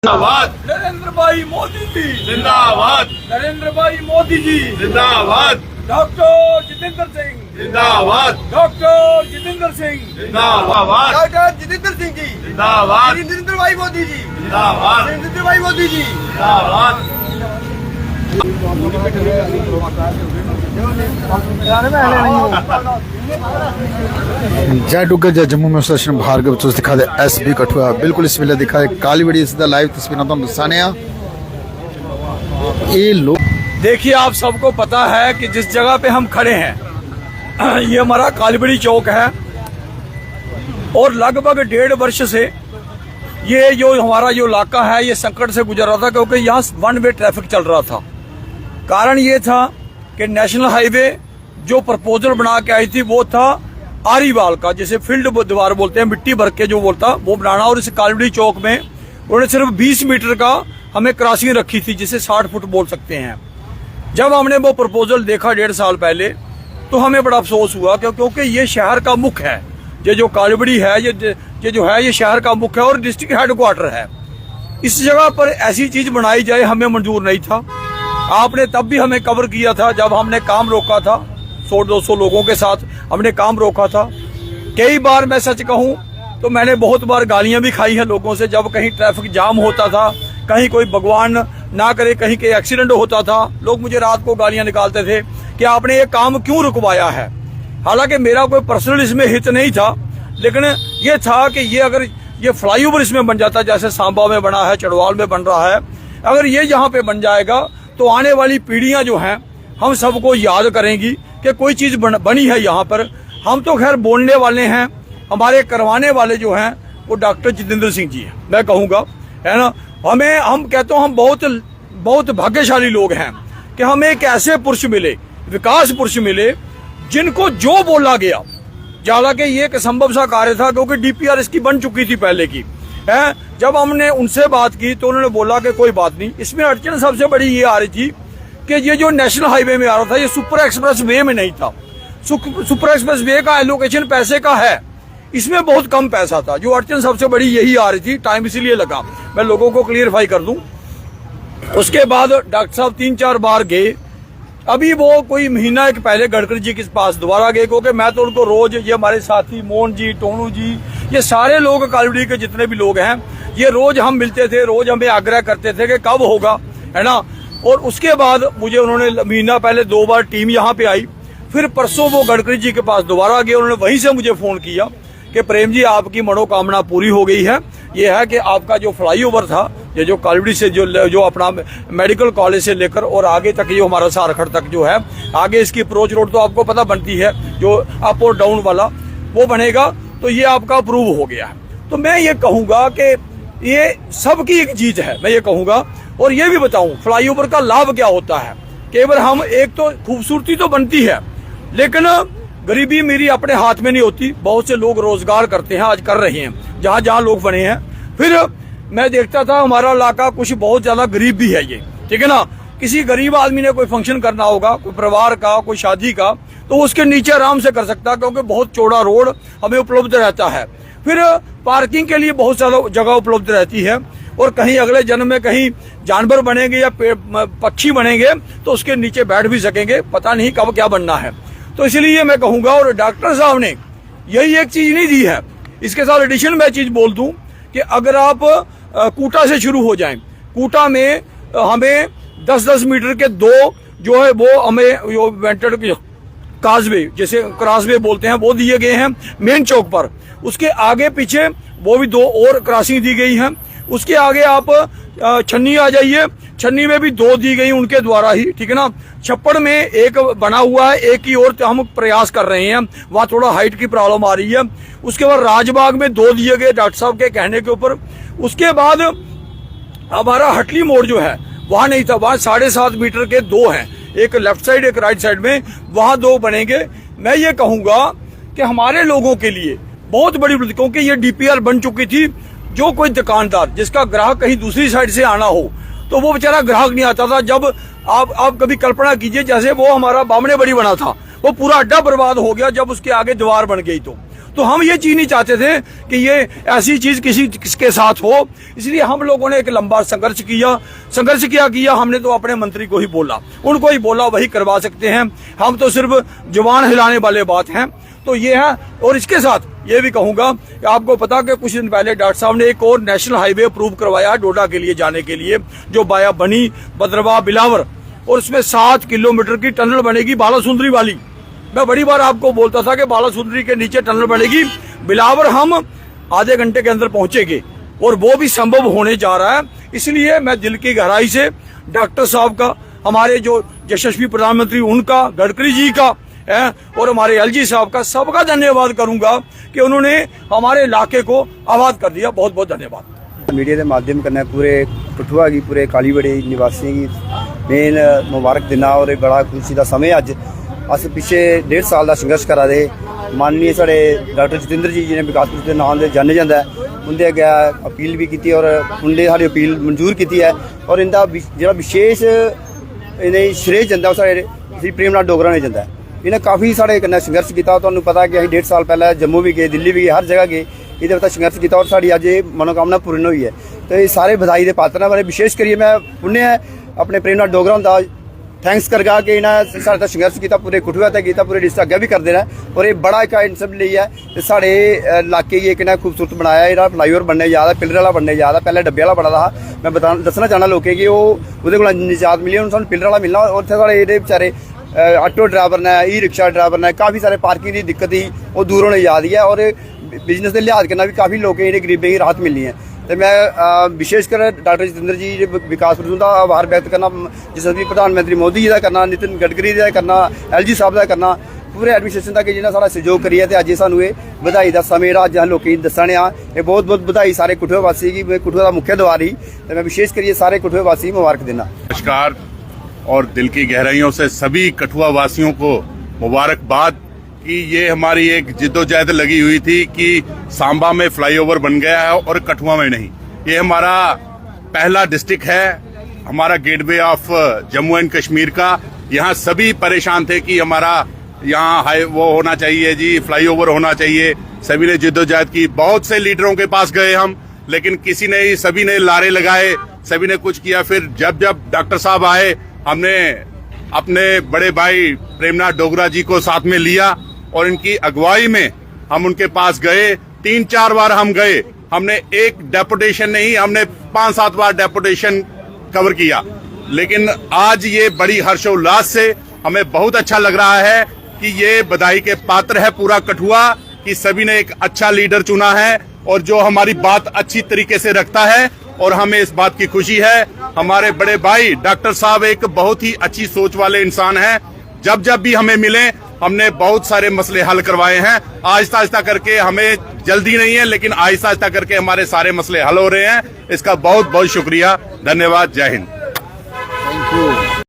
जिंदाबाद नरेंद्र भाई मोदी जी जिंदाबाद नरेंद्र भाई मोदी जी जिंदाबाद डॉक्टर जितेंद्र सिंह जिंदाबाद डॉक्टर जितेंद्र सिंह जिंदाबाद डॉक्टर जितेंद्र सिंह जी जिंदाबाद नरेंद्र भाई मोदी जी जिंदाबाद नरेंद्र भाई मोदी जी जिंदाबाद जय डुग्गर जय जम्मू में स्टेशन भार्गव तुस दिखा दे SB कठुआ बिल्कुल इस वेले दिखा है काली बड़ी इसदा लाइव तस्वीर तुम दसाने ये लोग देखिए, आप सबको पता है कि जिस जगह पे हम खड़े हैं ये हमारा कालीबड़ी चौक है और लगभग 1.5 वर्ष से ये जो हमारा जो इलाका है ये संकट से गुजर रहा था, क्योंकि यहाँ वन वे ट्रैफिक चल रहा था। कारण ये था कि नेशनल हाईवे जो प्रपोजल बना के आई थी वो था आरीवाल का, जिसे फील्ड द्वार बोलते हैं, मिट्टी भर के जो बोलता वो बनाना। और इस कालीबड़ी चौक में उन्होंने सिर्फ 20 मीटर का हमें क्रॉसिंग रखी थी, जिसे 60 फुट बोल सकते हैं। जब हमने वो प्रपोजल देखा 1.5 साल पहले तो हमें बड़ा अफसोस हुआ, क्योंकि ये शहर का मुख्य है। ये जो कालीबड़ी है ये जो है ये शहर का मुख्य है और डिस्ट्रिक्ट हेडक्वार्टर है। इस जगह पर ऐसी चीज बनाई जाए हमें मंजूर नहीं था। आपने तब भी हमें कवर किया था जब हमने काम रोका था, 100-200 लोगों के साथ हमने काम रोका था। कई बार मैं सच कहूं तो मैंने बहुत बार गालियां भी खाई हैं लोगों से, जब कहीं ट्रैफिक जाम होता था, कहीं कोई भगवान ना करे कहीं के एक्सीडेंट होता था, लोग मुझे रात को गालियां निकालते थे कि आपने ये काम क्यों रुकवाया है। हालांकि मेरा कोई पर्सनल इसमें हित नहीं था, लेकिन ये था कि ये अगर ये फ्लाईओवर इसमें बन जाता, जैसे सांबा में बना है, चढ़वाल में बन रहा है, अगर ये यहाँ पे बन जाएगा तो आने वाली पीढ़ियां जो हैं हम सबको याद करेंगी कि कोई चीज बनी है यहाँ पर। हम तो खैर बोलने वाले हैं, हमारे करवाने वाले जो हैं वो डॉक्टर जितेंद्र सिंह जी हैं, मैं कहूँगा, है ना। हम कहते हो हम बहुत भाग्यशाली लोग हैं कि हमें एक ऐसे पुरुष मिले, विकास पुरुष मिले, जिनको जो बोला गया, हालांकि ये एक संभव सा कार्य था क्योंकि DPR इसकी बन चुकी थी पहले की है। जब हमने उनसे बात की तो उन्होंने बोला कि कोई बात नहीं। इसमें अड़चन सबसे बड़ी ये आ रही थी कि ये जो नेशनल हाईवे में आ रहा था ये सुपर एक्सप्रेस वे में नहीं था। सुपर एक्सप्रेस वे का एलोकेशन पैसे का है, इसमें बहुत कम पैसा था। जो अड़चन सबसे बड़ी यही आ रही थी, टाइम इसीलिए लगा, मैं लोगों को क्लियरफाई कर दूं। उसके बाद डॉक्टर साहब 3-4 बार गए। अभी वो कोई महीना एक पहले गडकरी जी के पास दोबारा गए, क्योंकि मैं तो उनको रोज, ये हमारे साथी मोहन जी, टोनू जी, ये सारे लोग कालीबड़ी के जितने भी लोग हैं, ये रोज हम मिलते थे, रोज हमें आग्रह करते थे कि कब होगा, है ना। और उसके बाद मुझे उन्होंने महीना पहले 2 बार टीम यहाँ पे आई। फिर परसों वो गडकरी जी के पास दोबारा गए, उन्होंने वहीं से मुझे फोन किया कि प्रेम जी आपकी मनोकामना पूरी हो गई है। ये है कि आपका जो फ्लाईओवर था, ये जो कालीबड़ी से जो अपना मेडिकल कॉलेज से लेकर और आगे तक जो हमारा सारखड़ तक जो है, आगे इसकी अप्रोच रोड तो आपको पता बनती है, जो अप और डाउन वाला वो बनेगा, तो ये आपका अप्रूव हो गया है। तो मैं ये कहूँगा कि ये सबकी एक जीत है, मैं ये कहूँगा। और ये भी बताऊँ फ्लाईओवर का लाभ क्या होता है। केवल हम एक तो खूबसूरती तो बनती है, लेकिन गरीबी मेरी अपने हाथ में नहीं होती। बहुत से लोग रोजगार करते हैं, आज कर रहे हैं जहाँ जहाँ लोग बने हैं। फिर मैं देखता था हमारा इलाका कुछ बहुत ज्यादा गरीब भी है ये, ठीक है ना। किसी गरीब आदमी ने कोई फंक्शन करना होगा, कोई परिवार का, कोई शादी का, तो उसके नीचे आराम से कर सकता है, क्योंकि बहुत चौड़ा रोड हमें उपलब्ध रहता है। फिर पार्किंग के लिए बहुत ज्यादा जगह उपलब्ध रहती है। और कहीं अगले जन्म में कहीं जानवर बनेंगे या पक्षी बनेंगे तो उसके नीचे बैठ भी सकेंगे, पता नहीं कब क्या बनना है। तो इसलिए मैं कहूँगा, और डॉक्टर साहब ने यही एक चीज नहीं दी है, इसके साथ एडिशन में चीज बोल दूं कि अगर आप कूटा से शुरू हो जाएं, कूटा में हमें 10-10 मीटर के 2 जो है वो हमें जो वेंटेड काजवे, जैसे क्रॉसवे बोलते हैं, वो दिए गए हैं मेन चौक पर। उसके आगे पीछे वो भी 2 और क्रॉसिंग दी गई हैं। उसके आगे आप छन्नी आ जाइए, छन्नी में भी 2 दी गई उनके द्वारा ही, ठीक है ना। छप्पड़ में एक बना हुआ है, एक की ओर हम प्रयास कर रहे हैं, वहां थोड़ा हाइट की प्रॉब्लम आ रही है। उसके बाद राजबाग में 2 दिए गए डॉक्टर साहब के कहने के ऊपर। उसके बाद हमारा हटली मोड़ जो है वहां नहीं था, वहां 7.5 मीटर के 2 हैं, एक लेफ्ट साइड एक राइट साइड में, वहां 2 बनेंगे। मैं ये कहूंगा कि हमारे लोगों के लिए बहुत बड़ी, क्योंकि ये DPR बन चुकी थी। जो कोई दुकानदार जिसका ग्राहक कहीं दूसरी साइड से आना हो तो वो बेचारा ग्राहक नहीं आता था। जब आप कभी कल्पना कीजिए, जैसे वो हमारा बामने बड़ी बना था, वो पूरा अड्डा बर्बाद हो गया जब उसके आगे दीवार बन गई। तो तो हम ये चीज नहीं चाहते थे कि ये ऐसी चीज किसके साथ हो, इसलिए हम लोगों ने एक लंबा संघर्ष किया। हमने तो अपने मंत्री को ही बोला, उनको ही बोला, वही करवा सकते हैं, हम तो सिर्फ जुबान हिलाने वाले बात हैं। तो ये है। और इसके साथ ये भी कहूंगा कि आपको पता कि कुछ दिन पहले डॉक्टर साहब ने एक और नेशनल हाईवे अप्रूव करवाया डोडा के लिए जाने के लिए, जो बाया बनी बदरवा बिलावर, और उसमें 7 किलोमीटर की टनल बनेगी बालासुंदरी वाली। मैं बड़ी बार आपको बोलता था कि बालासुंदरी के नीचे टनल बनेगी, बिलावर हम आधे घंटे के अंदर पहुंचेंगे, और वो भी संभव होने जा रहा है। इसलिए मैं दिल की गहराई से डॉक्टर साहब का, हमारे जो यशस्वी प्रधानमंत्री उनका, गडकरी जी का है, और हमारे एलजी साहब का, सबका धन्यवाद करूंगा कि उन्होंने हमारे इलाके को आबाद कर दिया। बहुत बहुत धन्यवाद। मीडिया के माध्यम कन्नै पूरे कठुआ की, पूरे कालीबड़ी निवासियों की मेन मुबारक दिना, और बड़ा खुशी का समय। अज अस पिछे 1.5 साल का संघर्ष करा दे। माननीय साढ़े डॉक्टर जतिंदर जी ने विकासपुर के नाम से जाने जाता है, उनके अगे अपील भी की, और उन्हें साड़ी अपील मंजूर की है। और इनका जो विशेष इन्हें श्रेय जाता साढ़े श्री प्रेमनाथ डोगरा ने जाता है। इन्हें काफ़ी साढ़े कन्नै संघर्ष किया। तुहानूं पता कि असीं 1.5 साल पहले जम्मू भी गए, दिल्ली भी गए, हर जगह गए, ये उत्ते संघर्ष किया, और साड़ी अज ये मनोकामना पूर्ण हुई है। तो ये सारे बधाई के पात्र हैं। विशेष करिए मैं पुण्य अपने प्रेमनाथ डोगरा का थैंक्स करगा कि इन्हें साढ़े संघर्ष किया, पूरे कठुआ तक किया, पूरे डिस्ट्रिक्ट अगे भी करते रहे। और ये बड़ा एक इन सब लिए है, तो साढ़े इलाके की एक खूबसूरत बनाया। ये फ्लाईओवर बनने जा रहा, पिलर वाला बनने जा रहा, पहले डब्बे वाला बड़ा था। मैं दसना चाहना लोगों कि वो निजात मिली, उन्होंने पिलर वाला मिलना। और साढ़े ये बेचारे ऑटो ड्राइवर ने, ई रिक्शा ड्राइवर ने, काफ़ी सारे पार्किंग की दिक्कत ही वो दूर होने जा रही है। और बिजनेस के लिहाज करना भी काफ़ी लोगों ने गरीबें की राहत मिली है। तो मैं विशेषकर डॉक्टर जतिंदर जी विकासपुर का आभार व्यक्त करना, यशस्वी प्रधानमंत्री मोदी जी का करना, नितिन गडकरी का करना, एलजी साहब का करना, पूरे एडमिनिस्ट्रेशन का कि जिन्हें सारा सहयोग करिए। तो अज सानू ये बधाई का समय अज लोगों दसने ये बहुत बहुत बधाई सारे कठुआ वासी की। कठुआ का मुख्य द्वार ही, तो मैं विशेष करिए सारे कठुआ वासी मुबारक देना। नमस्कार और दिल की गहराइयों से सभी कठुआ वासियों को मुबारकबाद कि ये हमारी एक जिद्दोजहद लगी हुई थी कि सांबा में फ्लाईओवर बन गया है और कठुआ में नहीं। ये हमारा पहला डिस्ट्रिक्ट है, हमारा gateway of Jammu and Kashmir का। यहाँ सभी परेशान थे कि हमारा यहाँ वो होना चाहिए जी, फ्लाईओवर होना चाहिए। सभी ने जिद्दोजहद की, बहुत से लीडरों के पास गए हम, लेकिन किसी ने, सभी ने लारे लगाए, सभी ने कुछ किया। फिर जब डॉक्टर साहब आए, हमने अपने बड़े भाई प्रेमनाथ डोगरा जी को साथ में लिया, और इनकी अगुवाई में हम उनके पास गए। 3-4 बार हम गए, हमने एक डेपुटेशन नहीं, हमने 5-7 बार डेपुटेशन कवर किया। लेकिन आज ये बड़ी हर्षोल्लास से हमें बहुत अच्छा लग रहा है कि ये बधाई के पात्र है पूरा कठुआ, कि सभी ने एक अच्छा लीडर चुना है और जो हमारी बात अच्छी तरीके से रखता है, और हमें इस बात की खुशी है। हमारे बड़े भाई डॉक्टर साहब एक बहुत ही अच्छी सोच वाले इंसान हैं। जब जब भी हमें मिले, हमने बहुत सारे मसले हल करवाए हैं। आहिस्ता आहिस्ता करके, हमें जल्दी नहीं है, लेकिन आहिस्ता आहिस्ता करके हमारे सारे मसले हल हो रहे हैं। इसका बहुत बहुत शुक्रिया, धन्यवाद, जय हिंद। Thank you.